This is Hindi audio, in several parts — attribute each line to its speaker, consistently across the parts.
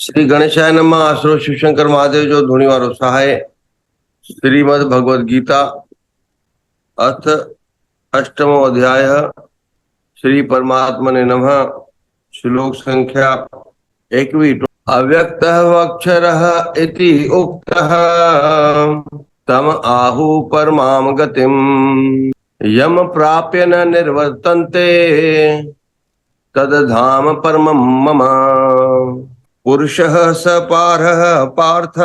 Speaker 1: श्री गणेशाय नमः। आश्रो शिव शंकर महादेव जो धुनी वारो सहाय। श्रीमद् भगवद गीता अथ अष्टमो अध्याय। श्री परमात्मने नमः। श्लोक संख्या 21। अव्यक्तः अक्षरः इति उक्तः तम आहु परमां गतिम् यम प्राप्य न निर्वर्तन्ते तद्धाम परमं मम। पुरुषः स पारः पार्थ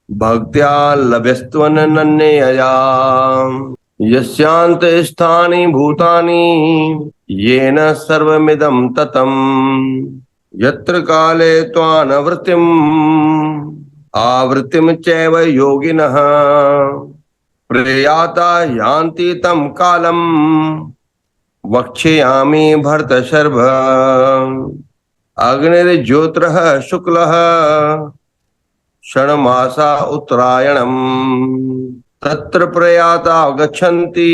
Speaker 1: भक्त्या लभ्यस्त्वनन्यया यस्यान्ते स्थानि भूतानि येन सर्वमिदं ततम् यत्र काले त्वानवृत्तिम् आवृत्तिं चैव योगिनः प्रयाता यान्ति तं कालम् वक्ष्यामि भरतशर्भ। अग्निर्ज्योतिरः शुक्लः षण्मासा उत्तरायणम् तत्र प्रयाता गच्छन्ति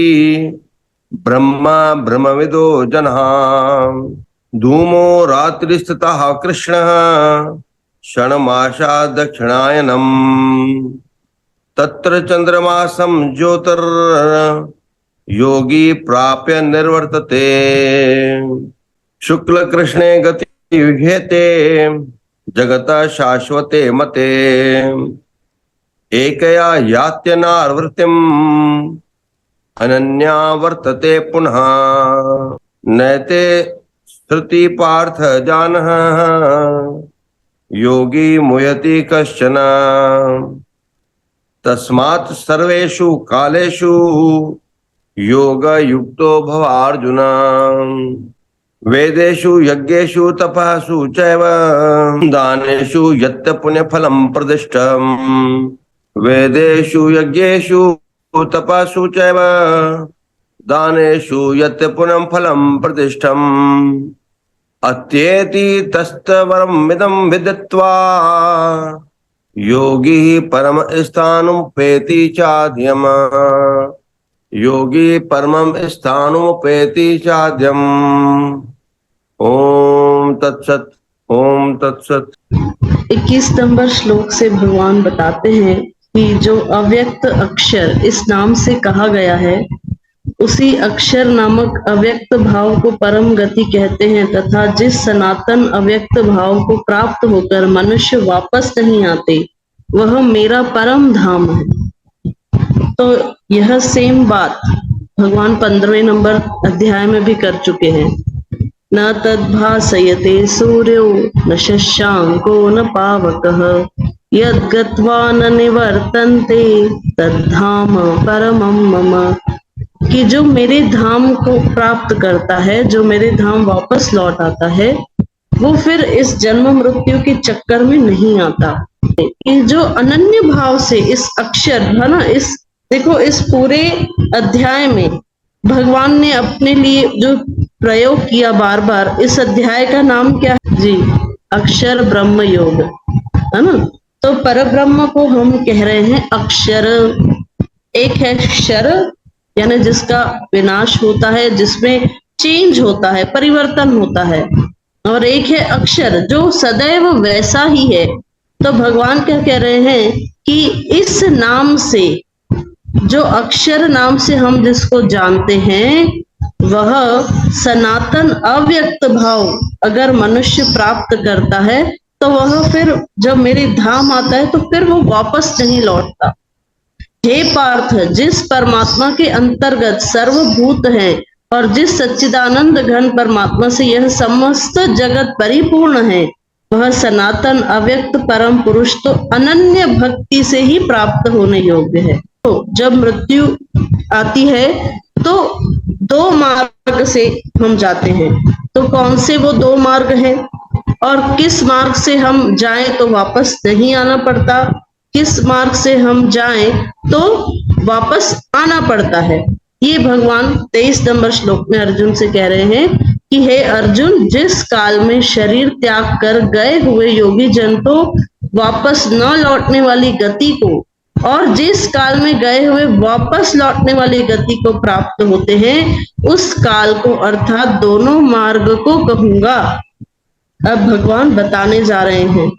Speaker 1: ब्रह्म ब्रह्मविदो जनाः। धूमो रात्रिस्थितः कृष्णः षण्मासा दक्षिणायनम् तत्र चन्द्रमासं ज्योतिर् योगी प्राप्य निर्वर्तते। शुक्ल कृष्णे गति विघ्यते जगत शाश्वते मते एकया यात्यनावृत्तिम् अनन्या वर्तते पुनः नैते श्रुति पार्थ जानः योगी मुह्यति कश्चन। तस्मात् सर्वेषु कालेषु योग युक्तो भव अर्जुन। वेदेषु यज्ञेषु तपःसु चैव दानेषु यत् पुण्यफलं प्रदिष्टम्। वेदेषु यज्ञेषु तपःसु चैव दानेषु यत् पुण्यफलं प्रतिष्ठम्। अत्येति तस्तवरमिदं विदित्वा योगी परम स्थानमुपेति चाद्यम्। योगी परमं स्थानमुपेति चाद्यम्। ओम तत्सत। ओम तत्सत।
Speaker 2: 21 नंबर श्लोक से भगवान बताते हैं कि जो अव्यक्त अक्षर इस नाम से कहा गया है उसी अक्षर नामक अव्यक्त भाव को परम गति कहते हैं तथा जिस सनातन अव्यक्त भाव को प्राप्त होकर मनुष्य वापस नहीं आते वह मेरा परम धाम है। तो यह सेम बात भगवान 15वें नंबर अध्याय में भी कर चुके हैं। न तद्भासयते सूर्यो न शशांको न पावकः यद्गत्वा न निवर्तन्ते तद्धाम परमं मम। कि जो मेरे धाम को प्राप्त करता है, जो मेरे धाम वापस लौट आता है, वो फिर इस जन्म मृत्यु के चक्कर में नहीं आता। कि जो अनन्य भाव से इस अक्षर है ना, इस देखो इस पूरे अध्याय में भगवान ने अपने लिए जो प्रयोग किया बार बार, इस अध्याय का नाम क्या है जी? अक्षर ब्रह्म योग, है ना। तो परब्रह्म को हम कह रहे हैं अक्षर। एक है क्षर यानी जिसका विनाश होता है, जिसमें चेंज होता है, परिवर्तन होता है, और एक है अक्षर जो सदैव वैसा ही है। तो भगवान क्या कह रहे हैं कि इस नाम से, जो अक्षर नाम से हम जिसको जानते हैं, वह सनातन अव्यक्त भाव अगर मनुष्य प्राप्त करता है तो वह फिर जब मेरे धाम आता है तो फिर वो वापस नहीं लौटता। हे पार्थ, जिस परमात्मा के अंतर्गत सर्वभूत है और जिस सच्चिदानंद घन परमात्मा से यह समस्त जगत परिपूर्ण है, वह सनातन अव्यक्त परम पुरुष तो अनन्य भक्ति से ही प्राप्त होने योग्य है। तो जब मृत्यु आती है तो दो मार्ग से हम जाते हैं। तो कौन से वो दो मार्ग हैं और किस मार्ग से हम जाएं तो वापस नहीं आना पड़ता, किस मार्ग से हम जाएं तो वापस आना पड़ता है, ये भगवान 23 नंबर श्लोक में अर्जुन से कह रहे हैं कि हे अर्जुन, जिस काल में शरीर त्याग कर गए हुए योगी जन तो वापस न लौटने वाली गति को और जिस काल में गए हुए वापस लौटने वाली गति को प्राप्त होते हैं, उस काल को अर्थात दोनों मार्ग को कहूंगा। अब भगवान बताने जा रहे हैं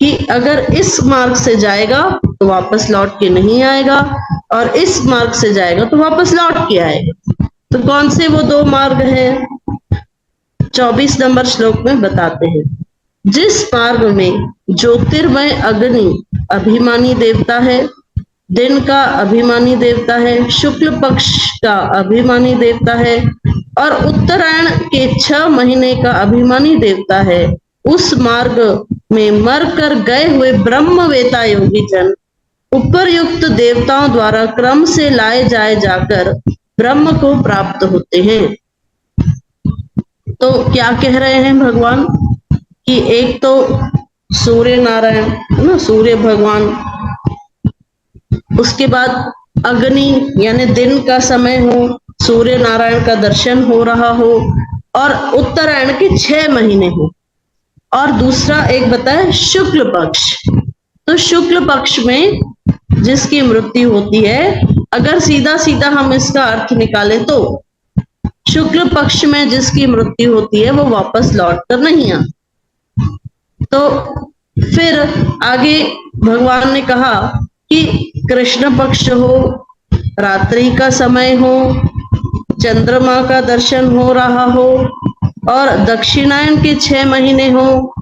Speaker 2: कि अगर इस मार्ग से जाएगा तो वापस लौट के नहीं आएगा, और इस मार्ग से जाएगा तो वापस लौट के आएगा। तो कौन से वो दो मार्ग हैं? 24 नंबर श्लोक में बताते हैं, जिस मार्ग में ज्योतिर्मय अग्नि अभिमानी देवता है, दिन का अभिमानी देवता है, शुक्ल पक्ष का अभिमानी देवता है और उत्तरायण के 6 महीने का अभिमानी देवता है, उस मार्ग में मर कर गए हुए ब्रह्मवेता योगी जन उपरयुक्त देवताओं द्वारा क्रम से लाए जाए जाकर ब्रह्म को प्राप्त होते हैं। तो क्या कह रहे हैं भगवान कि एक तो सूर्य नारायण है ना, सूर्य भगवान, उसके बाद अग्नि यानी दिन का समय हो, सूर्य नारायण का दर्शन हो रहा हो और उत्तरायण के 6 महीने हो, और दूसरा एक बताए शुक्ल पक्ष। तो शुक्ल पक्ष में जिसकी मृत्यु होती है, अगर सीधा सीधा हम इसका अर्थ निकालें तो शुक्ल पक्ष में जिसकी मृत्यु होती है वो वापस लौट कर नहीं आता। तो फिर आगे भगवान ने कहा कि कृष्ण पक्ष हो, रात्रि का समय हो, चंद्रमा का दर्शन हो रहा हो और दक्षिणायन के 6 महीने हो,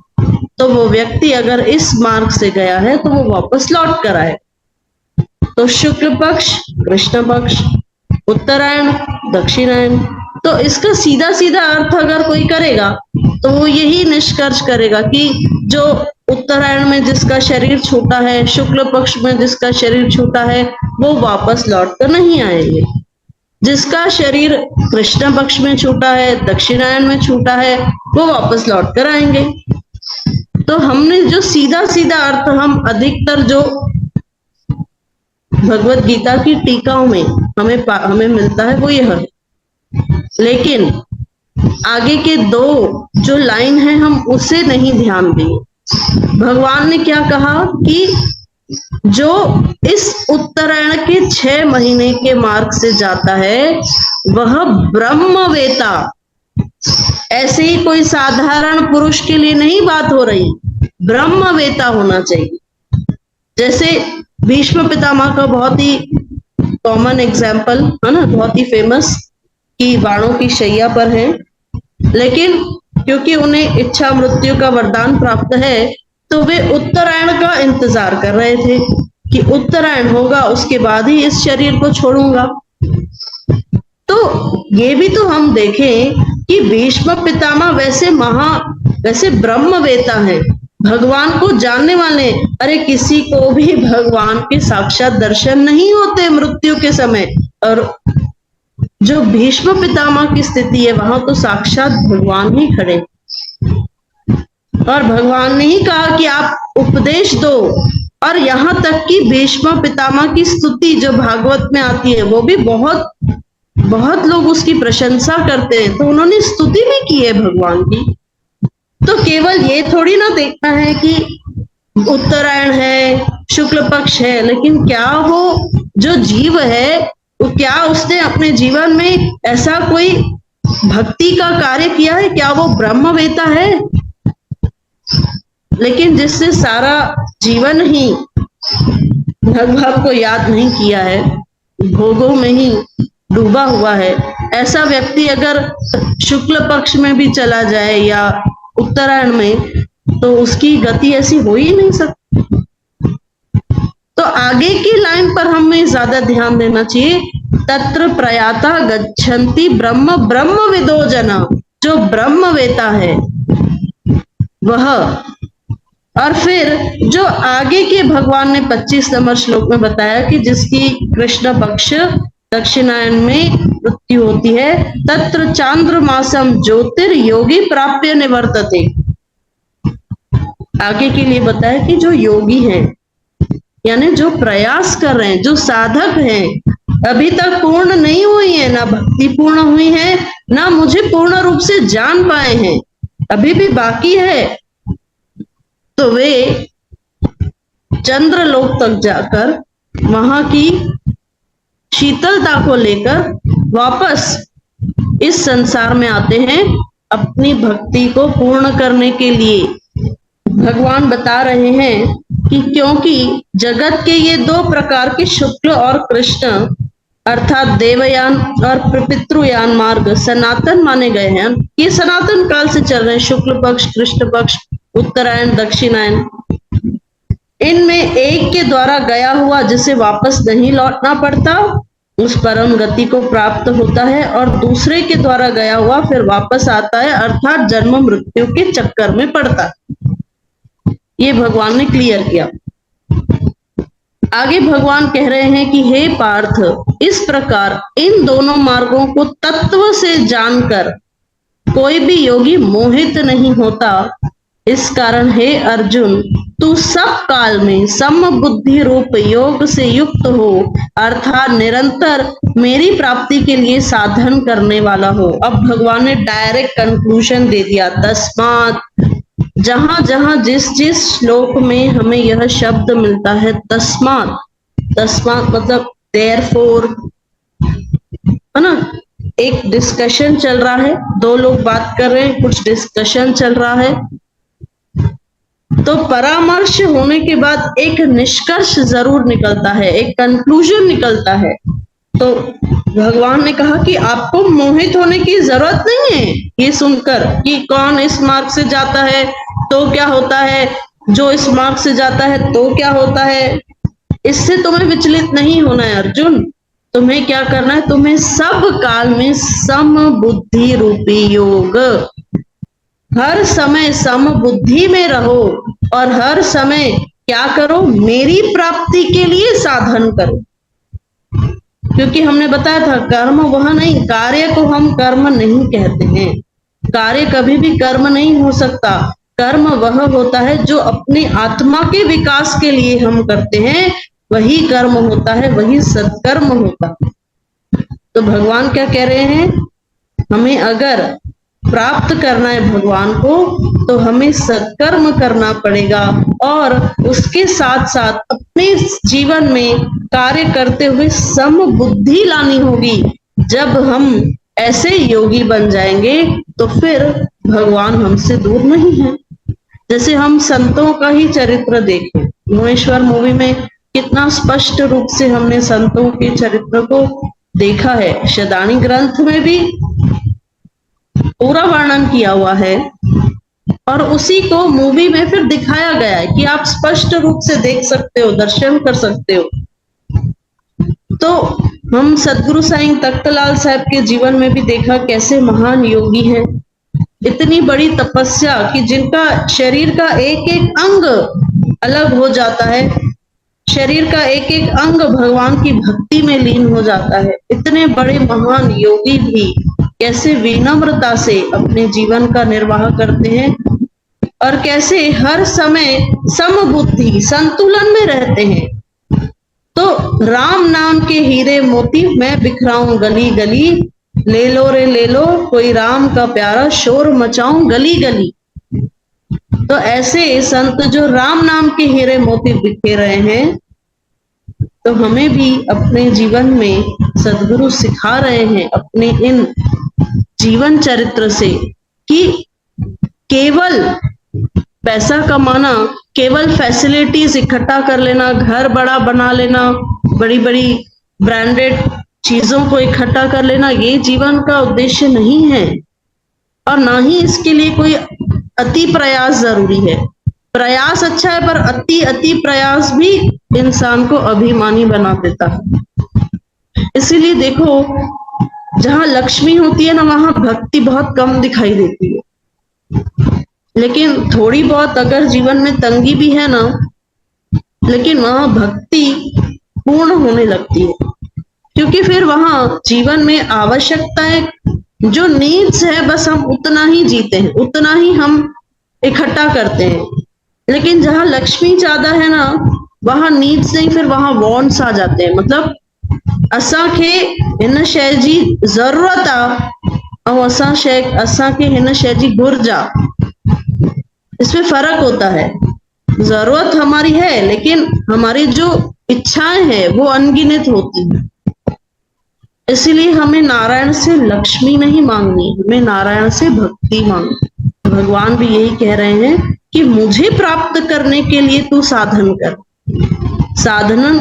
Speaker 2: तो वो व्यक्ति अगर इस मार्ग से गया है तो वो वापस लौट कर आए। तो शुक्ल पक्ष, कृष्ण पक्ष, उत्तरायण, दक्षिणायन। तो इसका सीधा सीधा अर्थ अगर कोई करेगा तो वो यही निष्कर्ष करेगा कि जो उत्तरायण में जिसका शरीर छोटा है, शुक्ल पक्ष में जिसका शरीर छोटा है, वो वापस लौट कर नहीं आएंगे। जिसका शरीर कृष्ण पक्ष में छोटा है, दक्षिणायन में छोटा है, वो वापस लौट कर आएंगे। तो हमने जो सीधा सीधा अर्थ हम अधिकतर जो भगवत गीता की टीकाओं में हमें मिलता है वो यह है, लेकिन आगे के 2 जो लाइन है हम उसे नहीं ध्यान देंगे। भगवान ने क्या कहा कि जो इस उत्तरायण के 6 महीने के मार्ग से जाता है वह ब्रह्मवेता, ऐसे ही कोई साधारण पुरुष के लिए नहीं बात हो रही, ब्रह्मवेता होना चाहिए। जैसे भीष्म पितामह का बहुत ही कॉमन एग्जाम्पल है ना, बहुत ही फेमस, कि बाणों की शैया पर हैं, लेकिन क्योंकि उन्हें इच्छा मृत्यु का वरदान प्राप्त है तो वे उत्तरायण का इंतजार कर रहे थे कि उत्तरायण होगा उसके बाद ही इस शरीर को छोड़ूंगा। तो ये भी तो हम देखें कि भीष्म पितामह वैसे ब्रह्मवेता हैं, भगवान को जानने वाले। अरे किसी को भी भगवान के साक्षात दर्शन नहीं होते मृत्यु के समय, और जो भीष्म पितामह की स्थिति है वहां तो साक्षात भगवान ही खड़े, और भगवान ने ही कहा कि आप उपदेश दो। और यहाँ तक कि भीष्म पितामह की स्तुति जो भागवत में आती है वो भी बहुत बहुत लोग उसकी प्रशंसा करते हैं, तो उन्होंने स्तुति भी की है भगवान की। तो केवल ये थोड़ी ना देखना है कि उत्तरायण है, शुक्ल पक्ष है, लेकिन क्या वो जो जीव है वो क्या उसने अपने जीवन में ऐसा कोई भक्ति का कार्य किया है, क्या वो ब्रह्मवेता है? लेकिन जिससे सारा जीवन ही भगवान को याद नहीं किया है, भोगों में ही डूबा हुआ है, ऐसा व्यक्ति अगर शुक्ल पक्ष में भी चला जाए या उत्तरायण में तो उसकी गति ऐसी हो ही नहीं सकती। तो आगे की लाइन पर हमें ज्यादा ध्यान देना चाहिए। तत्र प्रयाता गच्छन्ति ब्रह्म ब्रह्मविदो जना, जो ब्रह्मवेता है वह। और फिर जो आगे के भगवान ने 25 नंबर श्लोक में बताया कि जिसकी कृष्ण पक्ष दक्षिणायन में मृत्यु होती है, तत्र चांद्रमासम ज्योतिर्योगी प्राप्य निवर्तते। आगे के लिए बताया कि जो योगी हैं यानी जो प्रयास कर रहे हैं, जो साधक हैं, अभी तक पूर्ण नहीं हुई है, ना भक्ति पूर्ण हुई है, ना मुझे पूर्ण रूप से जान पाए हैं, अभी भी बाकी है, तो वे चंद्रलोक तक जाकर वहां की शीतलता को लेकर वापस इस संसार में आते हैं अपनी भक्ति को पूर्ण करने के लिए भगवान बता रहे हैं कि क्योंकि जगत के ये दो प्रकार के शुक्ल और कृष्ण अर्थात देवयान और पितृयान मार्ग सनातन माने गए हैं। ये सनातन काल से चल रहे हैं, शुक्ल पक्ष, कृष्ण पक्ष, उत्तरायण, दक्षिणायन। इनमें एक के द्वारा गया हुआ जिसे वापस नहीं लौटना पड़ता उस परम गति को प्राप्त होता है, और दूसरे के द्वारा गया हुआ फिर वापस आता है अर्थात जन्म मृत्यु के चक्कर में पड़ता है। ये भगवान ने क्लियर किया। आगे भगवान कह रहे हैं कि हे पार्थ, इस प्रकार इन दोनों मार्गों को तत्व से जानकर कोई भी योगी मोहित नहीं होता। इस कारण हे अर्जुन, तू सब काल में समबुद्धि रूप योग से युक्त हो अर्थात निरंतर मेरी प्राप्ति के लिए साधन करने वाला हो। अब भगवान ने डायरेक्ट कंक्लूजन दे दिया। तस्मात, जहां जहां जिस जिस श्लोक में हमें यह शब्द मिलता है तस्मात, तस्मात मतलब देयरफॉर, है ना। एक डिस्कशन चल रहा है, दो लोग बात कर रहे हैं, कुछ डिस्कशन चल रहा है, तो परामर्श होने के बाद एक निष्कर्ष जरूर निकलता है, एक कंक्लूजन निकलता है। तो भगवान ने कहा कि आपको मोहित होने की जरूरत नहीं है ये सुनकर कि कौन इस मार्ग से जाता है तो क्या होता है, जो इस मार्ग से जाता है तो क्या होता है। इससे तुम्हें विचलित नहीं होना है अर्जुन। तुम्हें क्या करना है, तुम्हें सब काल में सम बुद्धि रूपी योग, हर समय सम बुद्धि में रहो और हर समय क्या करो, मेरी प्राप्ति के लिए साधन करो। क्योंकि हमने बताया था कर्म वह नहीं, कार्य को हम कर्म नहीं कहते हैं। कार्य कभी भी कर्म नहीं हो सकता। कर्म वह होता है जो अपनी आत्मा के विकास के लिए हम करते हैं, वही कर्म होता है, वही सत्कर्म होता है। तो भगवान क्या कह रहे हैं, हमें अगर प्राप्त करना है भगवान को तो हमें सत्कर्म करना पड़ेगा और उसके साथ साथ अपने जीवन में कार्य करते हुए सम बुद्धि लानी होगी। जब हम ऐसे योगी बन जाएंगे तो फिर भगवान हमसे दूर नहीं है। जैसे हम संतों का ही चरित्र देखें, भुवनेश्वर मूवी में कितना स्पष्ट रूप से हमने संतों के चरित्र को देखा है। शदानी ग्रंथ में भी पूरा वर्णन किया हुआ है और उसी को मूवी में फिर दिखाया गया है कि आप स्पष्ट रूप से देख सकते हो, दर्शन कर सकते हो। तो हम सदगुरु साईं तख्तलाल साहब के जीवन में भी देखा कैसे महान योगी हैं, इतनी बड़ी तपस्या कि जिनका शरीर का एक एक अंग अलग हो जाता है, शरीर का एक एक अंग भगवान की भक्ति में लीन हो जाता है। इतने बड़े महान योगी भी कैसे विनम्रता से अपने जीवन का निर्वाह करते हैं और कैसे हर समय समबुद्धि संतुलन में रहते हैं। तो राम नाम के हीरे मोती मैं बिखराऊं गली गली, ले लो रे ले लो कोई राम का प्यारा, शोर मचाऊं गली गली। तो ऐसे संत जो राम नाम के हीरे मोती बिखेर रहे हैं, तो हमें भी अपने जीवन में सदगुरु सिखा रहे हैं अपने इन जीवन चरित्र से कि केवल पैसा कमाना, केवल फैसिलिटीज इकट्ठा कर लेना, घर बड़ा बना लेना, बड़ी बड़ी ब्रांडेड चीजों को इकट्ठा कर लेना, ये जीवन का उद्देश्य नहीं है। और ना ही इसके लिए कोई अति प्रयास जरूरी है। प्रयास अच्छा है पर अति अति प्रयास भी इंसान को अभिमानी बना देता है। इसीलिए देखो जहां लक्ष्मी होती है ना, वहां भक्ति बहुत कम दिखाई देती है। लेकिन थोड़ी बहुत अगर जीवन में तंगी भी है ना, लेकिन वहां भक्ति पूर्ण होने लगती है, क्योंकि फिर वहां जीवन में आवश्यकताएं जो नीड्स है बस हम उतना ही जीते हैं, उतना ही हम इकट्ठा करते हैं। लेकिन जहां लक्ष्मी ज्यादा है ना, वहां नीड्स नहीं, फिर वहां वांट्स आ जाते हैं। मतलब असांखे हिन शइ जी ज़रूरत आ और असांखे हिन शइ जी घुर्ज आ, इसमें फर्क होता है। जरूरत हमारी है लेकिन हमारी जो इच्छाएं हैं वो अनगिनत होती हैं। इसलिए हमें नारायण से लक्ष्मी नहीं मांगनी, हमें नारायण से भक्ति मांगनी। भगवान भी यही कह रहे हैं कि मुझे प्राप्त करने के लिए तू साधन कर,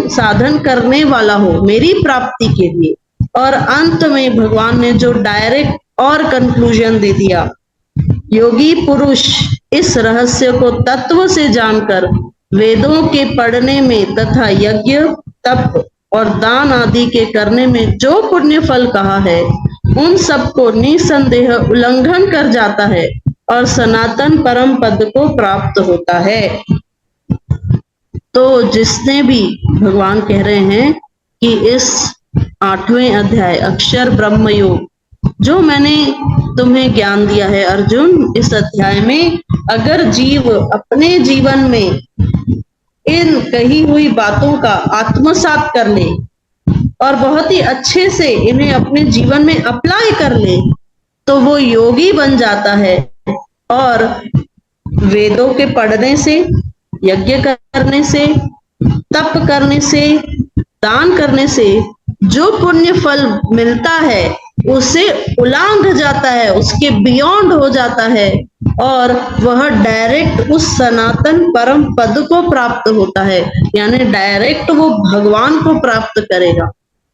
Speaker 2: साधन करने वाला हो मेरी प्राप्ति के लिए। और अंत में भगवान ने जो डायरेक्ट और कंक्लूजन दे दिया, योगी पुरुष इस रहस्य को तत्व से जानकर वेदों के पढ़ने में तथा यज्ञ तप और दान आदि के करने में जो पुण्य फल कहा है उन सबको निसंदेह उल्लंघन कर जाता है और सनातन परम पद को प्राप्त होता है। तो जिसने भी, भगवान कह रहे हैं कि इस 8वें अध्याय अक्षर ब्रह्म योग जो मैंने तुम्हें ज्ञान दिया है अर्जुन, इस अध्याय में अगर जीव अपने जीवन में इन कही हुई बातों का आत्मसात कर ले और बहुत ही अच्छे से इन्हें अपने जीवन में अप्लाई कर ले तो वो योगी बन जाता है। और वेदों के पढ़ने से, यज्ञ करने से, तप करने से, दान करने से जो पुण्य फल मिलता है उसे उलांघ जाता है, उसके बियॉन्ड हो जाता है और वह डायरेक्ट उस सनातन परम पद को प्राप्त होता है, यानी डायरेक्ट वो भगवान को प्राप्त करेगा।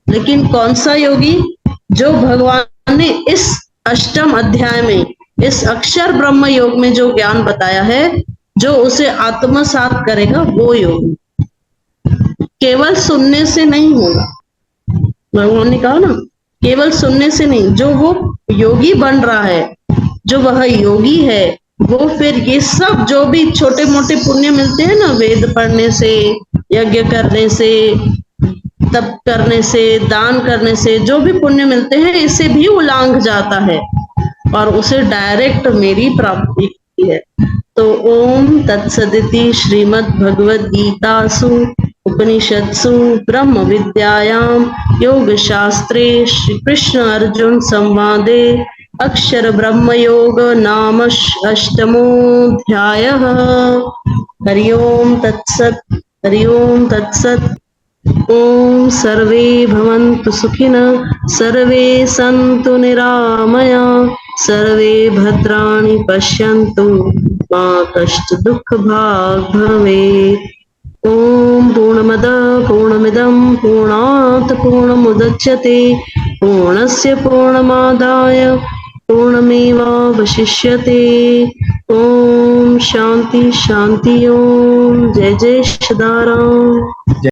Speaker 2: लेकिन कौन सा योगी? जो भगवान ने इस 8वें अध्याय में, इस अक्षर ब्रह्म योग में जो ज्ञान बताया है, जो उसे आत्मसात करेगा वो योगी। केवल सुनने से नहीं होगा, भगवान ने कहा ना, केवल सुनने से नहीं, जो वो योगी बन रहा है, जो वह योगी है, वो फिर ये सब जो भी छोटे मोटे पुण्य मिलते हैं ना, वेद पढ़ने से, यज्ञ करने से, तप करने से, दान करने से जो भी पुण्य मिलते हैं, इसे भी उलांघ जाता है और उसे डायरेक्ट मेरी प्राप्ति है। तो ओम तत्सदिति श्रीमद् भगवद गीतासु उपनिषत्सु ब्रह्म विद्यायां योग शास्त्रे श्री कृष्ण अर्जुन संवादे अक्षर ब्रह्म योग नाम 8मोऽध्यायः। हरि ओम तत्सत्, हरि ओम तत्सत्। ओम सर्वे भवन्तु सुखिनः, सर्वे सन्तु निरामया, सर्वे भद्राणि पश्यन्तु मा कष्ट दुःख भाग् भवेत्। ओम पूर्णमदः पूर्णमिदं पूर्णात् पूर्णमुदच्यते पूर्णस्य पूर्णमादाय पूर्णमेवावशिष्यते। ओम शांति शांति। ओम जय जय सदाराम।